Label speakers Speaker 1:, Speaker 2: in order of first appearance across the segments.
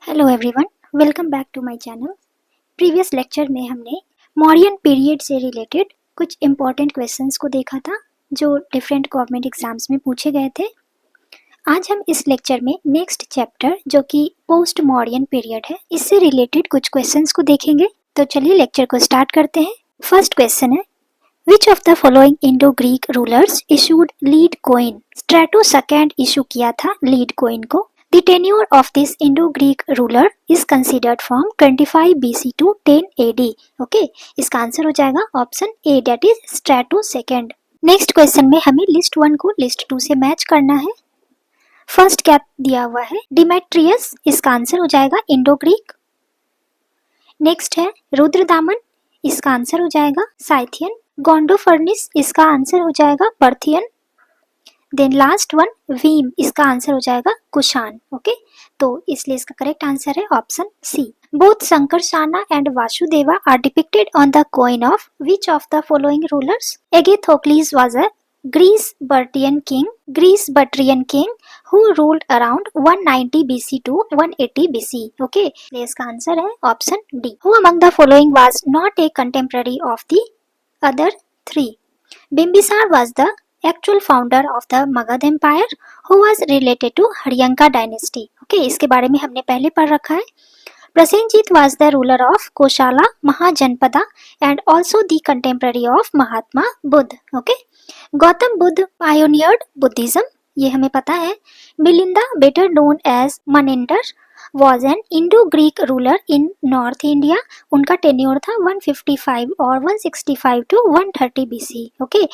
Speaker 1: Hello everyone, welcome back to my channel. Previous lecture में हमने Mauryan period से related कुछ इम्पॉर्टेंट क्वेश्चंस को देखा था जो डिफरेंट गवर्नमेंट एग्जाम्स में पूछे गए थे। आज हम इस लेक्चर में नेक्स्ट चैप्टर जो कि पोस्ट मौर्यन पीरियड है, इससे रिलेटेड कुछ क्वेश्चंस को देखेंगे। तो चलिए लेक्चर को स्टार्ट करते हैं। फर्स्ट क्वेश्चन है, which of the following Indo Greek rulers issued lead coin? Strato second issue किया था लीड कॉइन को। The tenure of this Indo-Greek ruler is considered from 25 BC to 10 AD. Okay, इसका answer हो जाएगा option A, that is Strato II. Next question में हमें list 1 को list 2 से मैच करना है। फर्स्ट क्या दिया हुआ है? डिमेट्रियस, इसका आंसर हो जाएगा इंडो ग्रीक। नेक्स्ट है रुद्रदामन, इसका आंसर हो जाएगा साइथियन। गोंडोफर्निस, इसका आंसर हो जाएगा Parthian. Then last one Vima, इसका आंसर हो जाएगा कुषाण। ओके, तो इसलिए इसका करेक्ट आंसर है option C. Both Sankarshana and Vasudeva are depicted on the coin of which of the following rulers? Agathocles was a Greece Bactrian king who ruled around 190 BC to 180 BC. Okay, इसका answer है option D. Who among the following was not a contemporary of the other three? Bimbisar was the actual founder of the Magad Empire who was related to Haryanka dynasty. Okay, इसके बारे में हमने पहले पढ़ रखा है। Prasenjit was the ruler of Koshala Mahajanpada and also the contemporary of Mahatma Buddha. Okay, Gautam Buddha pioneered Buddhism, ये हमें पता है। Milinda, better known as Maninder, was an Indo-Greek ruler in North India. उनका tenure था 155 और 165 to 130 BC. Okay,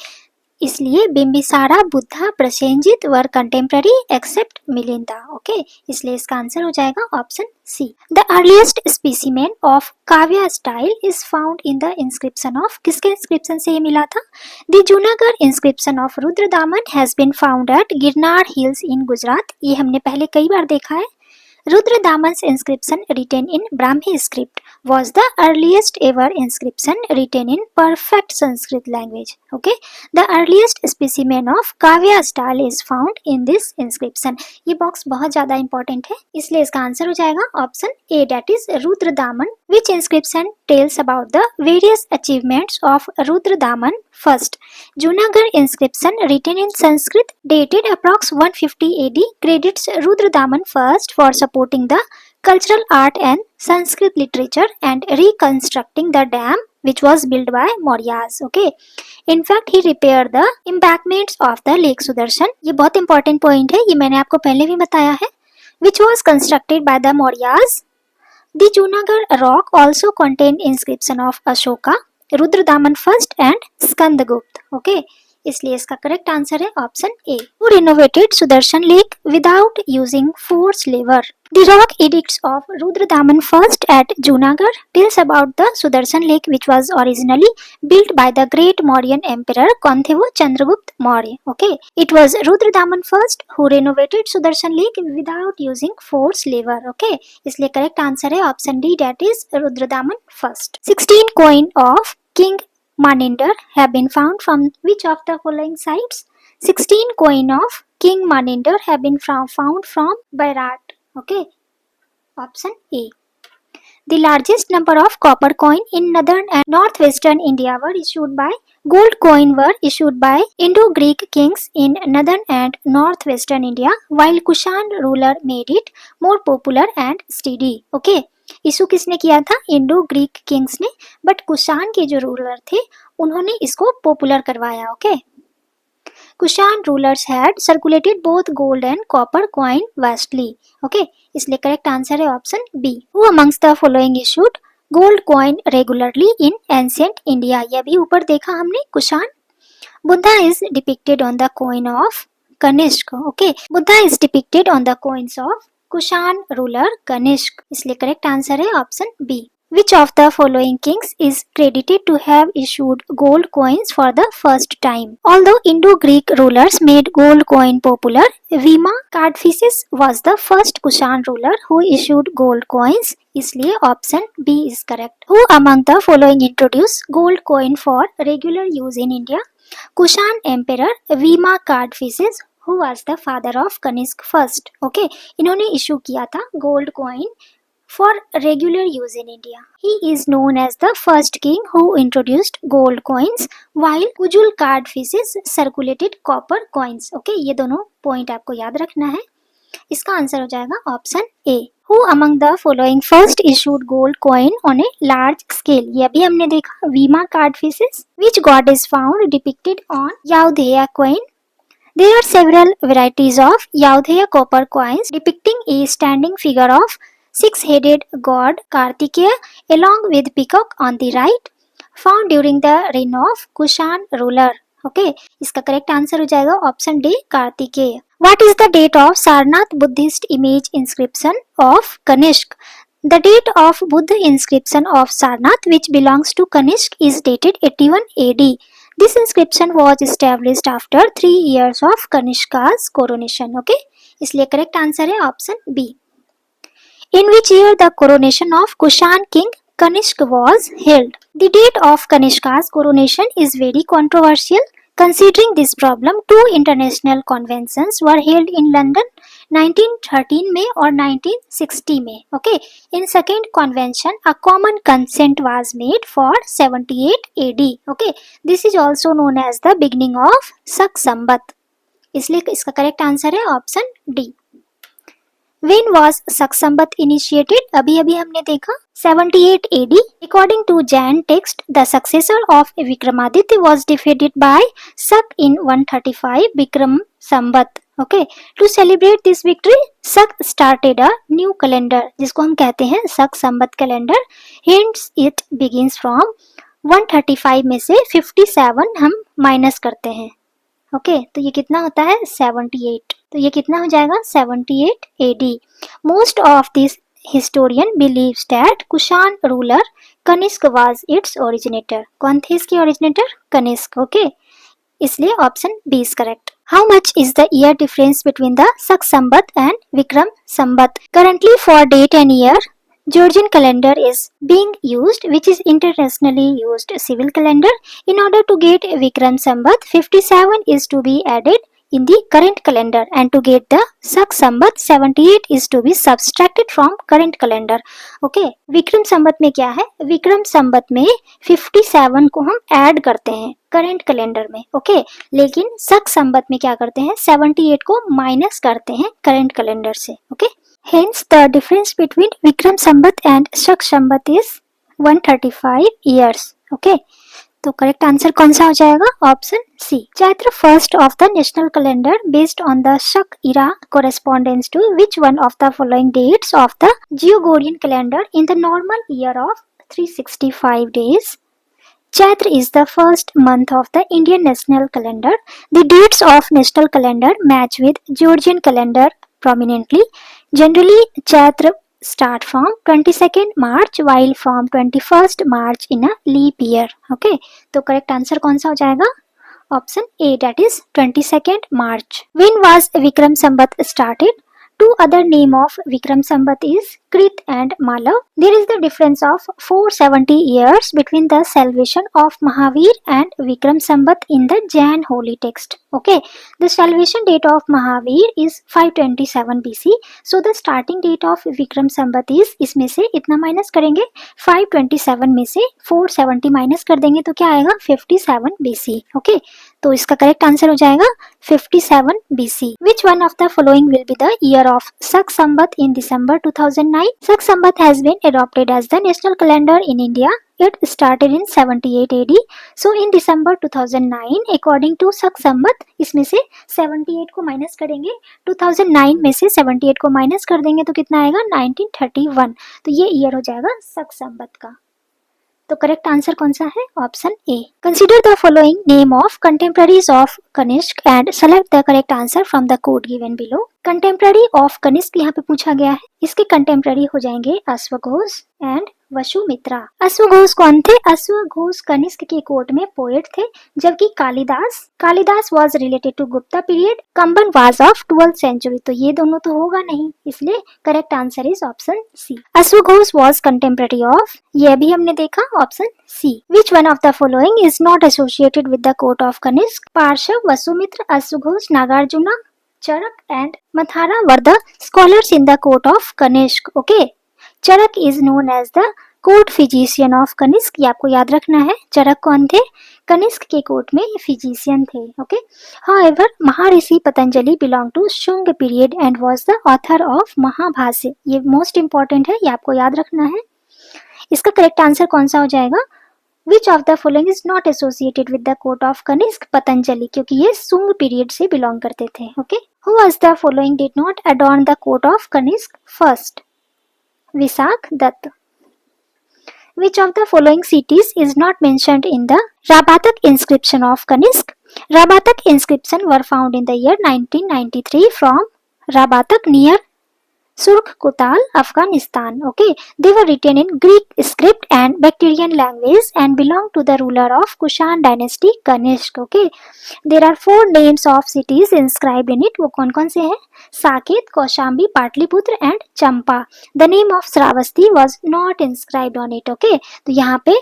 Speaker 1: इसलिए Bimbisara, Buddha, Prasenjit were contemporary except Milinda. Okay, इसलिए इसका आंसर हो जाएगा option C. The earliest specimen of kavya style is found in the inscription of, किसके inscription से ये मिला था? The Junagadh inscription of Rudradaman has been found at Girnar hills in Gujarat. ये हमने पहले कई बार देखा है। Rudradaman's inscription written in Brahmi script was the earliest ever inscription written in perfect Sanskrit language. Okay, the earliest specimen of Kavya style is found in this inscription. ये box बहुत ज़्यादा important है, इसलिए इसका आंसर हो जाएगा option A, that is Rudradaman. Which inscription tells about the various achievements of Rudradaman? First, Junagadh inscription written in Sanskrit dated approx 150 AD credits Rudradaman first for supporting the cultural art and Sanskrit literature and reconstructing the dam which was built by Mauryas. Okay, in fact he repaired the embankments of the Lake Sudarshan. ये बहुत important point है, ये मैंने आपको पहले भी बताया है। Which was constructed by the Mauryas. The Junagadh rock also contained inscription of Ashoka, Rudradaman first and Skandagupta. Okay, इसलिए इसका करेक्ट आंसर है option A. Who renovated Sudarshan lake without using force lever? The rock edicts of Rudradaman first at Junagadh tells about the Sudarshan lake which was originally built by the great Mauryan emperor Konthevo Chandragupta Maurya. Okay, it was Rudradaman first who renovated Sudarshan lake without using force lever. Okay, इसलिए correct answer है option D, that is Rudradaman first. 16 coin of King Maninder have been found from which of the following sites? 16 coin of King Maninder have been found from Bairat. Okay, option A. The largest number of copper coin in northern and northwestern India were issued by gold coin were issued by Indo-Greek kings in northern and northwestern India, while Kushan ruler made it more popular and steady. Okay, issue किसने किया था? Indo Greek kings ने, but Kushan के जो ruler थे उन्होंने इसको popular करवाया। Okay, Kushan rulers had circulated both gold and copper coin vastly. Okay, इसलिए करेक्ट आंसर है option B. Who amongst the following issued gold coin regularly in ancient India? यह भी ऊपर देखा हमने, Kushan. Buddha is depicted on the coin of Kanishka. Okay, Buddha is depicted on the coins of Kushan ruler Kanishka, इसलिए correct answer है option B. Which of the following kings is credited to have issued gold coins for the first time? Although Indo-Greek rulers made gold coin popular, Vima Cadphises was the first Kushan ruler who issued gold coins. इसलिए option B is correct. Who among the following introduced gold coin for regular use in India? Kushan Emperor Vima Cadphises, who was the father of Kanishk first. Okay, इन्होंने issue किया था gold coin for regular use in India. He is known as the first king who introduced gold coins while Kujul card fishes circulated copper coins. Okay, ये दोनों point आपको याद रखना है. इसका आंसर हो जाएगा option A. Who among the following first issued gold coin on a large scale? ये अभी हमने देखा वीमा card fishes. Which god is found depicted on Yaudheya coin? There are several varieties of Yaudheya copper coins depicting a standing figure of six-headed god Kartikeya along with peacock on the right, found during the reign of Kushan ruler. Okay, इसका correct answer हो जाएगा option D Kartikeya. What is the date of Sarnath Buddhist image inscription of Kanishk? The date of Buddha inscription of Sarnath, which belongs to Kanishk, is dated 81 AD. This inscription was established after 3 years of Kanishka's coronation. Okay, इसलिए correct answer है option B. In which year the coronation of Kushan king Kanishk was held? The date of Kanishka's coronation is very controversial. Considering this problem, 2 international conventions were held in London 1913 में और 1960 में. Okay, in second convention a common consent was made for 78 AD. Okay, this is also known as the beginning of Sak Sambat. इसलिए इसका correct answer है option D. When was Sak Sambat initiated? अभी हमने देखा 78 AD. According to Jain text, the successor of Vikramaditya was defeated by Sak in 135 Vikram Sambat. Okay, to celebrate this victory, Sak started a new calendar, जिसको हम कहते हैं Sak Sambat calendar. Hence, it begins from 135 में से 57 हम minus करते हैं. Okay, तो ये कितना होता है 78. तो ये कितना हो जाएगा 78 AD. Most of this historian believes that Kushan ruler Kanishka was its originator. कौन थे इसके ओरिजिनेटर? कनिष्क. ओके, इसलिए option B is correct. How much is the year difference between the Saka Samvat and Vikram Samvat? Currently for date and year Georgian calendar is being used, which is internationally used civil calendar. In order to get Vikram Sambat, 57 is to be added in the current calendar, and to get the Sak Sambat, 78 is to be subtracted from current calendar. Okay, Vikram Sambat में क्या है? Vikram Sambat में 57 को हम add करते हैं current calendar में. Okay, लेकिन सक संबत में क्या करते हैं? 78 को माइनस करते हैं करंट कैलेंडर से. Okay, hence the difference between Vikram Sambat and Shak Sambat is 135 years. Okay, तो करेक्ट आंसर कौन सा हो जाएगा? Option C. Chaitra first of the national calendar based on the Shaka era corresponds to which one of the following dates of the Gregorian calendar in the normal year of 365 days? Chaitra is the first month of the Indian national calendar. The dates of national calendar match with Georgian calendar prominently. Generally, Chaitra start from 22nd March while from 21st March in a leap year. Okay, तो correct answer कौन सा हो जाएगा? Option A, that is 22nd March. When was Vikram Sambat started? Two other name of Vikram Sambat is Krit and Malav. There is the difference of 470 years between the salvation of Mahavir and Vikram Sambat in the Jain holy text. Okay, the salvation date of Mahavir is 527 BC. So the starting date of Vikram Sambat is, इसमें से इतना minus करेंगे 527 में से 470 minus कर देंगे तो क्या आएगा 57 BC. Okay, तो इसका करेक्ट आंसर हो जाएगा 57 BC. Which one of the following will be the year of Sak Sambat in December 2009? Sak Sambat has been adopted as the national calendar in India. It started in 78 AD. So in December 2009, according to Sak Sambat, इसमें से 78 को minus करेंगे, 2009 में से 78 को minus कर देंगे तो कितना आएगा 1931. तो ये ईयर हो जाएगा Sak Sambat का. तो करेक्ट आंसर कौन सा है? Option A. Consider the following name of contemporaries of Kanishka and select the correct answer from the code given below. Contemporary of Kanishka यहाँ पे पूछा गया है. इसके कंटेम्पररी हो जाएंगे अश्वघोष एंड वसुमित्रा. अश्वघोष कौन थे? अश्वघोष कनिष्क के कोर्ट में पोएट थे, जबकि Kalidasa was related to Gupta period. Kamban was of 12th century. तो ये दोनों तो होगा नहीं, इसलिए correct answer is option C. अश्वघोष वाज कंटेम्पररी ऑफ, ये भी हमने देखा, option C. Which one of the following is not associated with the court of Kanishka? Parshva, Vasumitra, अश्वघोष, Nagarjuna, Charaka and Mathara were the scholars in the court of Kanishka. Okay, Charaka is known as the court physician of Kanishka, ये आपको याद रखना है। चरक कौन थे? कनिष्क के कोर्ट में फिजिशियन थे। Okay, however Maharshi Patanjali belong to Shunga period and was the author of Mahabhashya, ये मोस्ट इंपॉर्टेंट है, ये आपको याद रखना है। इसका करेक्ट आंसर कौन सा हो जाएगा? Which of the following is not associated with the court of Kanishk Patanjali, क्योंकि ये शुंग पीरियड से बिलोंग करते थे। Okay, Who was the following did not adorn the court of Kanishk? First, Visak Dutt. Which of the following cities is not mentioned in the Rabatak inscription of Kanishk? Rabatak inscription were found in the year 1993 from Rabatak near Surkhkotal, Afghanistan. Okay, they were written in Greek script and Bactrian language and belong to the ruler of Kushan dynasty Kanishk. Okay, there are 4 names of cities inscribed in it. वो कौन कौन से हैं? Saket, Kaushambi, Pataliputra and Champa. The name of Sravasti was not inscribed on it. Okay, तो यहाँ पे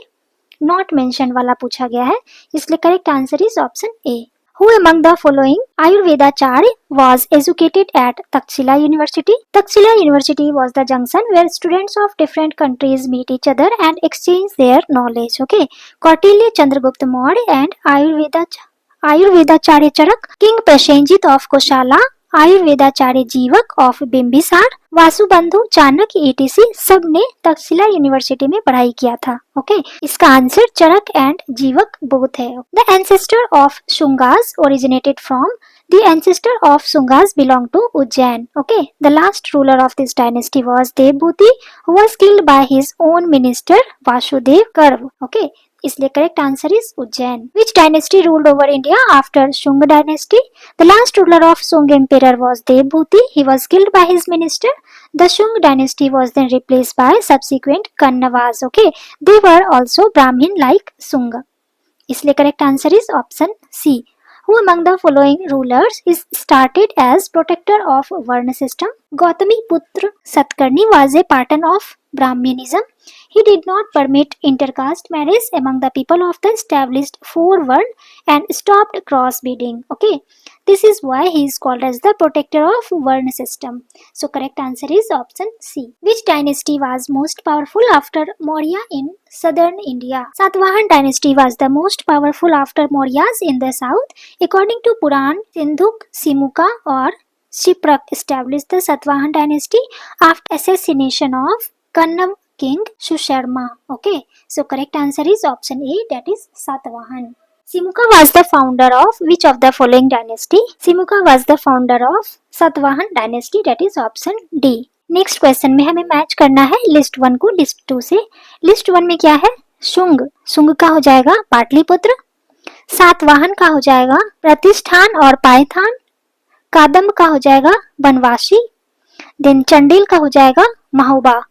Speaker 1: not mentioned वाला पूछा गया है, इसलिए correct answer is option A. Who among the following Ayurvedacharya was educated at Takshila University? Takshila University was the junction where students of different countries meet each other and exchange their knowledge. Okay, Kautilya Chandragupta Maurya and Ayurvedacharya Charak, King Prasenjit of Koshala, आयुर्वेदाचार्य जीवक of Bimbisara, वासुबंधु, Chanakya etc सब ने Takshashila university में पढ़ाई किया था। Okay, इसका answer Charaka and Jivaka both है। The ancestor of Shungas originated from The ancestor of Sungas belonged to Ujjain. Okay, the last ruler of this dynasty was Devbhuti, who was killed by his own minister Vasudev Garg. Okay, इसलिए correct answer is Ujjain. Which dynasty ruled over India after Shunga dynasty? The last ruler of Shunga empire was Devabhuti, he was killed by his minister. The Shunga dynasty was then replaced by subsequent Kanvas. Okay, they were also Brahmin like Shunga, इसलिए correct answer is option C. Who among the following rulers is started as protector of Varna system? Gautami Putra Satkarni was a patron of Brahmanism. He did not permit intercaste marriage among the people of the established 4 world and stopped crossbreeding. Okay, this is why he is called as the protector of Varna system. So correct answer is option C. Which dynasty was most powerful after Maurya in southern India? Satavahan dynasty was the most powerful after Mauryas in the south. According to Puran, Sindhuk, Simuka or Shiprak established the Satavahan dynasty after assassination of Kannam King Susharma. Okay, so correct answer is option A, that is Satavahan. Simuka was the founder of which of the following dynasty? Simuka was the founder of Satavahan dynasty, that is option D. Next question में हमें match करना है list 1 को list 2 से। List 1 में क्या है? शुंग, शुंग का हो जाएगा पाटलिपुत्र। सातवाहन का हो जाएगा प्रतिष्ठान और पायथान। कादम्ब का हो जाएगा बनवासी। देन चंडेल का हो जाएगा Mahoba.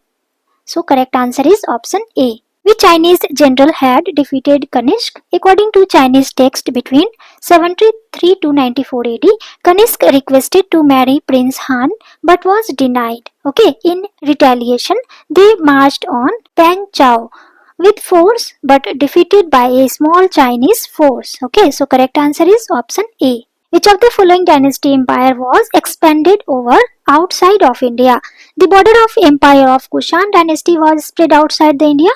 Speaker 1: So correct answer is option A. Which Chinese general had defeated Kanishk? According to Chinese text between 73 to 94 AD, Kanishk requested to marry Prince Han but was denied. Okay, in retaliation, they marched on Pangchao with force but defeated by a small Chinese force. Okay, so correct answer is option A. Which of the following dynasty empire was expanded over outside of India? The border of empire of Kushan dynasty was spread outside the India.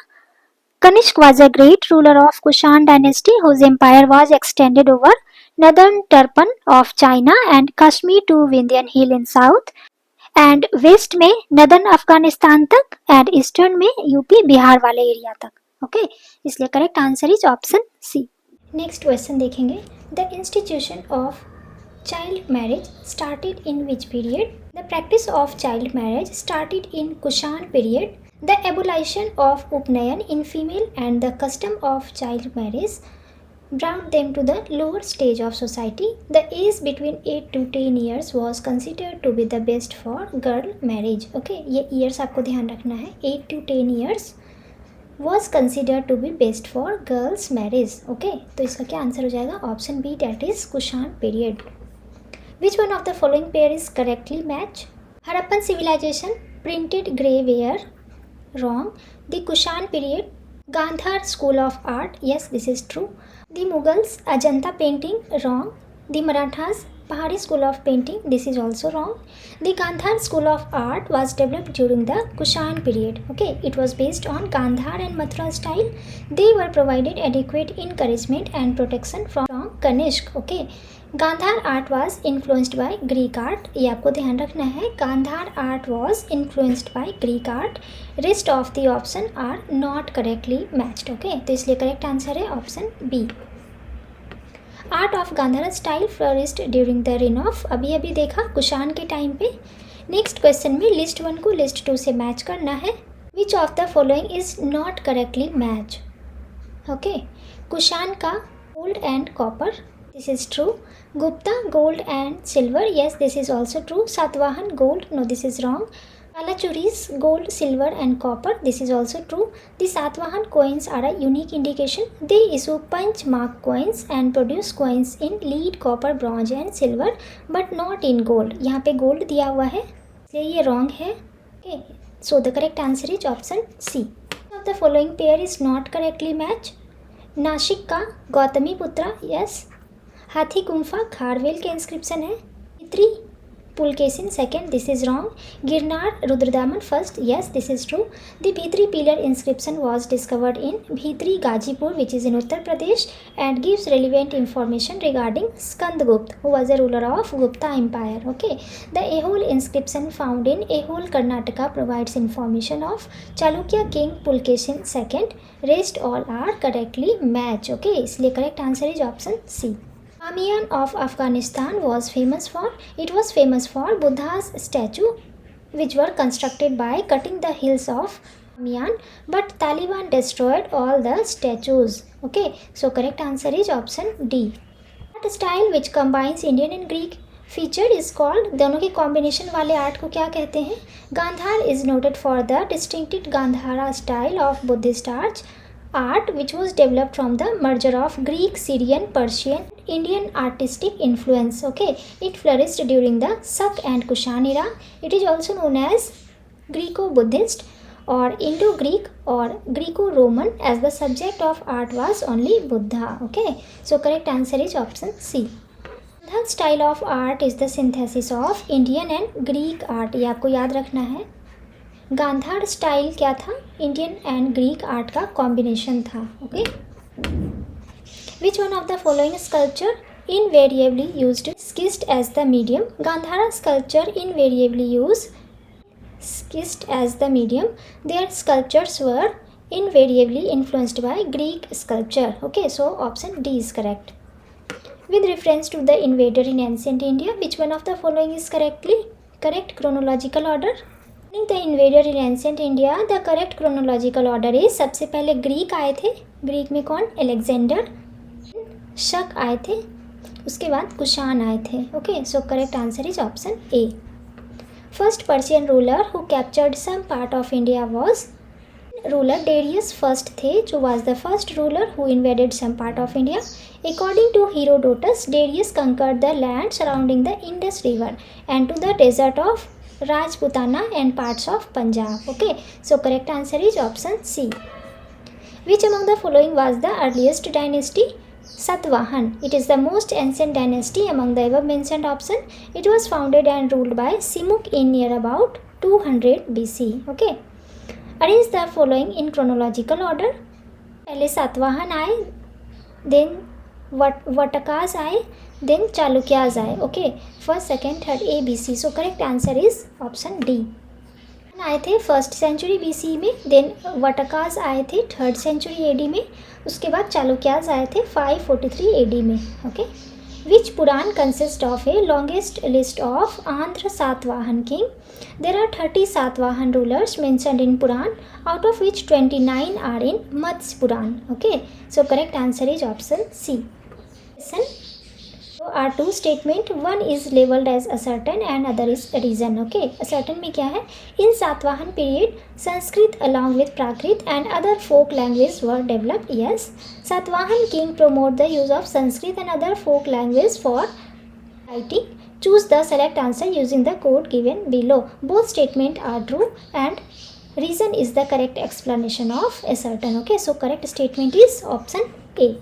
Speaker 1: Kanishk was a great ruler of Kushan dynasty whose empire was extended over northern Turpan of China and Kashmir to Vindhyan Hill in south and west में northern Afghanistan तक and eastern में UP Bihar वाले area तक। Okay, इसलिए correct answer is option C. Next question देखेंगे। The institution of child marriage started in which period? The practice of child marriage started in Kushan period. The abolition of Upnayan in female and the custom of child marriage brought them to the lower stage of society. The age between 8 to 10 years was considered to be the best for girl marriage. Okay, ये years आपको ध्यान रखना है। 8 to 10 years was considered to be best for girls marriage. Okay, तो इसका क्या answer हो जाएगा? Option B, that is Kushan period. Which one of the following pair is correctly match? Harappan civilization printed grey ware, wrong. The Kushan period Gandhar school of art, yes, this is true. The Mughals Ajanta painting, wrong. The Marathas Pahari school of painting, this is also wrong. The Gandhar school of art was developed during the Kushan period. Okay, it was based on Gandhar and Mathura style. They were provided adequate encouragement and protection from Kanishk. Okay, Gandhar art was influenced by Greek art. ये आपको ध्यान रखना है. Gandhar art was influenced by Greek art. Rest of the option are not correctly matched. Okay, तो इसलिए correct answer है option B. Art of Gandhara style flourished during the reign of, अभी देखा कुशान के टाइम पे. नेक्स्ट क्वेश्चन में list 1 को list 2 से मैच करना है. Which of the following is not correctly match. Okay, Kushan का gold and copper, this is true. Gupta gold and silver, yes this is also true. Satavahana gold, no this is wrong. Kalachuris gold, silver and copper, this is also true. The Satvahan coins are a unique indication. They issue punch mark coins and produce coins in lead, copper, bronze and silver but not in gold. यहाँ पे gold दिया हुआ है इसलिए ये wrong है. Okay, so the correct answer is option C. Of the following pair is not correctly matched. Nashik का गौतमी पुत्रा, yes. हाथी गुम्फा खारवेल के इंस्क्रिप्शन है. Three Pulakeshin second, this is wrong. Girnar Rudradaman first, yes this is true. The Bhitri pillar inscription was discovered in Bhitri Gazipur which is in Uttar Pradesh and gives relevant information regarding Skandagupta who was a ruler of Gupta Empire. Okay, the Aihole inscription found in Aihole Karnataka provides information of Chalukya king Pulkeshin II. Rest all are correctly matched. Okay, इसलिए correct answer is option C. Bamiyan of Afghanistan was famous for, it was famous for Buddha's statue which were constructed by cutting the hills of Bamiyan, but Taliban destroyed all the statues. Okay, so correct answer is option D. Art style which combines Indian and Greek feature is called, दोनों के combination वाले art को क्या कहते हैं. Gandhar is noted for the distinctive Gandhara style of Buddhist art which was developed from the merger of Greek, Syrian, Persian, Indian artistic influence. Okay, it flourished during the Sak and Kushan era. It is also known as Greco-Buddhist or Indo-Greek or Greco-Roman as the subject of art was only Buddha. Okay, so correct answer is option C. The style of art is the synthesis of Indian and Greek art. ये आपको याद रखना है. Gandhara style क्या था, Indian and Greek art का combination था. Okay, which one of the following sculpture invariably used schist as the medium. Gandhara sculpture invariably use schist as the medium. Their sculptures were invariably influenced by Greek sculpture. Okay, so option D is correct. With reference to the invader in ancient India, which one of the following is correct chronological order? The invader in ancient India, the correct chronological order is, सबसे पहले Greek आए थे. Greek में कौन, Alexander. शक आए थे, उसके बाद कुशान आए थे. Okay, so correct answer is option A. First Persian ruler who captured some part of India was ruler Darius first थे, जो was the first ruler who invaded some part of India. According to Herodotus, Darius conquered the land surrounding the Indus River and to the desert of Rajputana and parts of Punjab. Okay, so correct answer is option C. Which among the following was the earliest dynasty? Satvahan. It is the most ancient dynasty among the above mentioned option. It was founded and ruled by Simuk in near about 200 BC. Okay, arrange the following in chronological order. पहले सातवाहन आए, then वटकास आए, then Chalukyas आए. Okay, first second third A B C. So correct answer is option D. आए थे first century B C में, then वटकास आए थे third century A D में, उसके बाद चालुक्याज आए थे 543 ए डी में. Okay, which Purana consist of a longest list of Andhra Satavahana king. There are 30 Satavahana rulers mentioned in Purana, out of which 29 are in Matsya Puran. Okay, so correct answer is option C. Listen, so are two statement, one is labeled as ascertain and other is reason. Okay, ascertain में क्या है, in Satvahan period Sanskrit along with Prakrit and other folk languages were developed. Yes, Satvahan king promote the use of Sanskrit and other folk language for writing. Choose the select answer using the code given below. Both statement are true and reason is the correct explanation of ascertain. Okay, so correct statement is option A.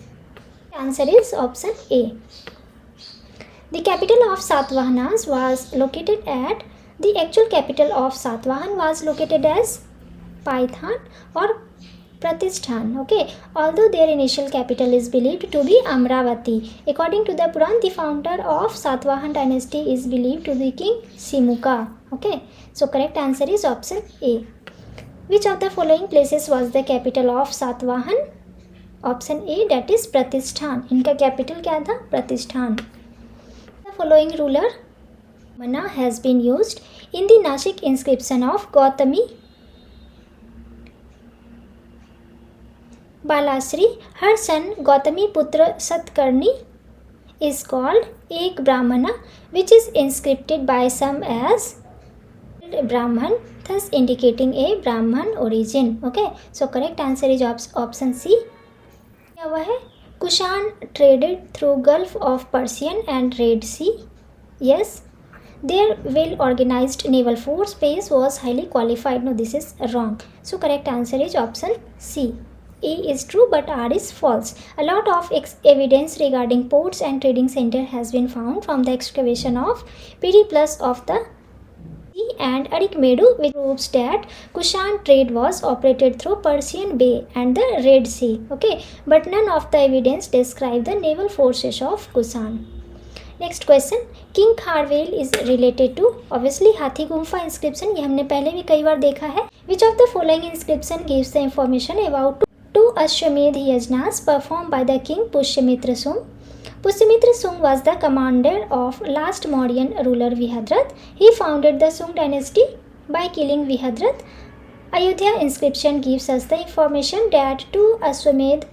Speaker 1: Answer is option A. The capital of Satavahanas was located at, the actual capital of Satavahan was located as Paithan or Pratishthan. Okay, although their initial capital is believed to be Amravati. According to the Puran, the founder of Satavahan dynasty is believed to be King Simuka. Okay, so correct answer is option A. Which of the following places was the capital of Satavahan? Option A, that is Pratishthan. इनका capital क्या था? प्रतिष्ठान. The following ruler Mana has been used in the Nashik inscription of Gautami Balasri. Her son Gautami Putra Satkarni is called Ek Brahmana, which is inscribed by some as Brahman, thus indicating a Brahman origin. Okay, so correct answer is option C. क्या हुआ है? Kushan traded through Gulf of Persian and Red Sea. Yes. Their well-organized naval force base was highly qualified. No, this is wrong. So correct answer is option C. A is true but R is false. A lot of evidence regarding ports and trading center has been found from the excavation of Periplus of the Sea and Arikmedu, which proves that Kushan trade was operated through Persian Bay and the Red Sea. Okay, but none of the evidence describe the naval forces of Kushan. Next question, King Kharvel is related to, obviously हाथी Gumpha inscription, ये हमने पहले भी कई बार देखा है. Which of the following inscription gives the information about two Ashwamedh yajnas performed by the king Pushyamitra Sung? Pushyamitra Sung was the commander of last Mauryan ruler Vihadrat. He founded the Sung dynasty by killing Vihadrat. Ayodhya inscription gives us the information that two Ashwamedh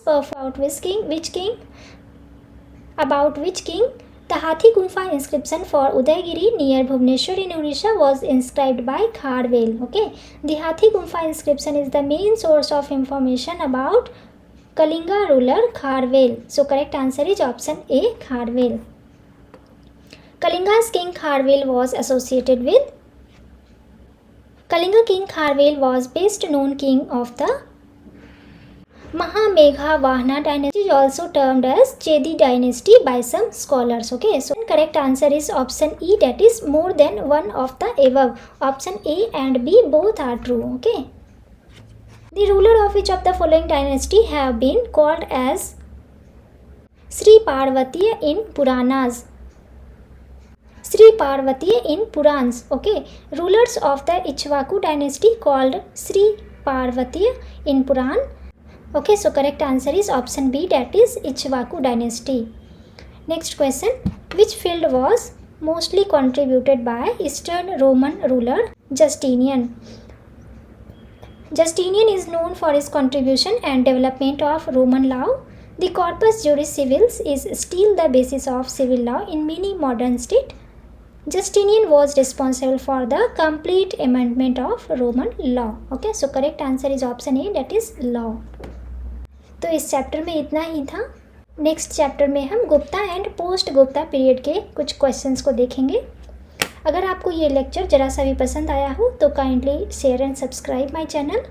Speaker 1: performed which king? About which king? The Hathi Gumpha inscription for Udaygiri near Bhubaneswar in Odisha was inscribed by Kharvel. Okay, the Hathi Gumpha inscription is the main source of information about Kalinga ruler Kharvel. So correct answer is option A, Kharvel. Kalinga's king Kharvel was associated with, Kalinga king Kharvel was best known king of the Mahamegha Vahana dynasty, is also termed as Chedi dynasty by some scholars. Okay, so correct answer is option E, that is more than one of the above. Option A and B both are true. Okay. The ruler of which of the following dynasty have been called as Sri Parvatiya in Puranas? Sri Parvatiya in Purans. Okay, rulers of the Ichwaku dynasty called Sri Parvatiya in Puran. Okay, so correct answer is option B, that is Ichwaku dynasty. Next question, which field was mostly contributed by Eastern Roman ruler Justinian? Justinian is known for his contribution and development of Roman law. The Corpus Juris Civilis is still the basis of civil law in many modern states. Justinian was responsible for the complete amendment of Roman law. Okay, so correct answer is option A, that is law. तो इस chapter में इतना ही था. Next chapter में हम Gupta and post Gupta period के कुछ questions को देखेंगे. अगर आपको ये लेक्चर ज़रा सा भी पसंद आया हो तो kindly share and subscribe my channel.